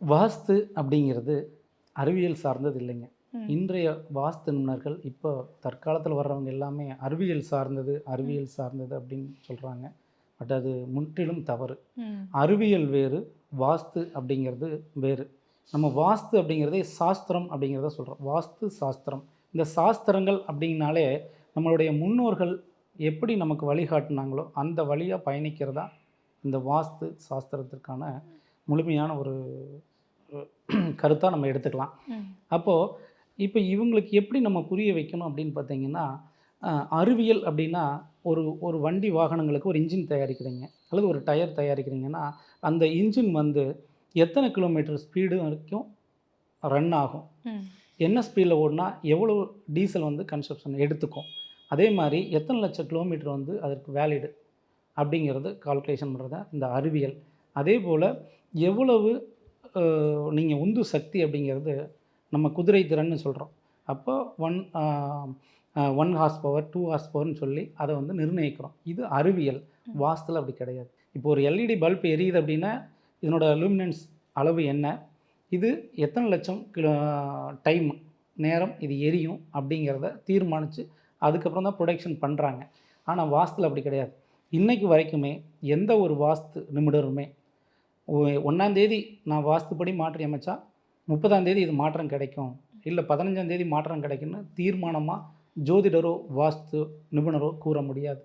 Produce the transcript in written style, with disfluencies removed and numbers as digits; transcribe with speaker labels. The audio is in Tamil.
Speaker 1: வாஸ்து அப்படிங்கிறது அறிவியல் சார்ந்தது இல்லைங்க.
Speaker 2: ம்.
Speaker 1: இன்றைய வாஸ்து நிபுணர்கள் இப்போ தற்காலத்தில் வர்றவங்க எல்லாமே அறிவியல் சார்ந்தது,
Speaker 2: ம்.
Speaker 1: அறிவியல் சார்ந்தது அப்படின்னு சொல்கிறாங்க. பட் அது முற்றிலும் தவறு.
Speaker 2: ம்.
Speaker 1: அறிவியல் வேறு, வாஸ்து அப்படிங்கிறது வேறு. நம்ம வாஸ்து அப்படிங்கிறதே சாஸ்திரம் அப்படிங்கிறத சொல்கிறோம். வாஸ்து சாஸ்திரம். இந்த சாஸ்திரங்கள் அப்படின்னாலே நம்மளுடைய முன்னோர்கள் எப்படி நமக்கு வழிகாட்டுனாங்களோ அந்த வழியாக பயணிக்கிறதா இந்த வாஸ்து சாஸ்திரத்திற்கான முழுமையான ஒரு கருத்தாக நம்ம எடுத்துக்கலாம்.
Speaker 2: ம்.
Speaker 1: அப்போது இப்போ இவங்களுக்கு எப்படி நம்ம புரிய வைக்கணும் அப்படின்னு பார்த்தீங்கன்னா, அறிவியல் அப்படின்னா ஒரு ஒரு வண்டி வாகனங்களுக்கு ஒரு இன்ஜின் தயாரிக்கிறீங்க அல்லது ஒரு டயர் தயாரிக்கிறீங்கன்னா, அந்த இன்ஜின் வந்து எத்தனை கிலோமீட்டர் ஸ்பீடு வரைக்கும் ரன் ஆகும்,
Speaker 2: ம்.
Speaker 1: என்ன ஸ்பீடில் ஓடினா எவ்வளோ டீசல் வந்து கன்சப்ஷன் எடுத்துக்கும், அதே மாதிரி எத்தனை லட்சம் கிலோமீட்டர் வந்து அதற்கு வேலிடு அப்படிங்கிறது கால்குலேஷன் பண்ணுறது தான் இந்த அறிவியல். அதே போல் எவ்வளவு நீங்கள் உந்து சக்தி அப்படிங்கிறது நம்ம குதிரை திறன்னு சொல்கிறோம். அப்போ 1 ஹார்ஸ் பவர் 2 ஹார்ஸ் பவர்னு சொல்லி அதை வந்து நிர்ணயிக்கிறோம். இது அறிவியல்.
Speaker 2: ம்.
Speaker 1: வாஸ்துல அப்படி கிடையாது. இப்போ ஒரு எல்இடி பல்ப் எரியுது அப்படின்னா இதனோட லூமினன்ஸ் அளவு என்ன, இது எத்தனை லட்சம் டைம் நேரம் இது எரியும் அப்படிங்கிறத தீர்மானித்து அதுக்கப்புறம் தான் ப்ரொடக்ஷன் பண்ணுறாங்க. ஆனால் வாஸ்துல அப்படி கிடையாது. இன்றைக்கு வரைக்குமே எந்த ஒரு வாஸ்து நிபுணருமே 1ஆம் தேதி நான் வாஸ்துப்படி மாற்றி அமைச்சா 30ஆம் தேதி இது மாற்றம் கிடைக்கும், இல்லை 15ஆம் தேதி மாற்றம் கிடைக்கும்னு தீர்மானமாக ஜோதிடரோ வாஸ்து நிபுணரோ கூற முடியாது.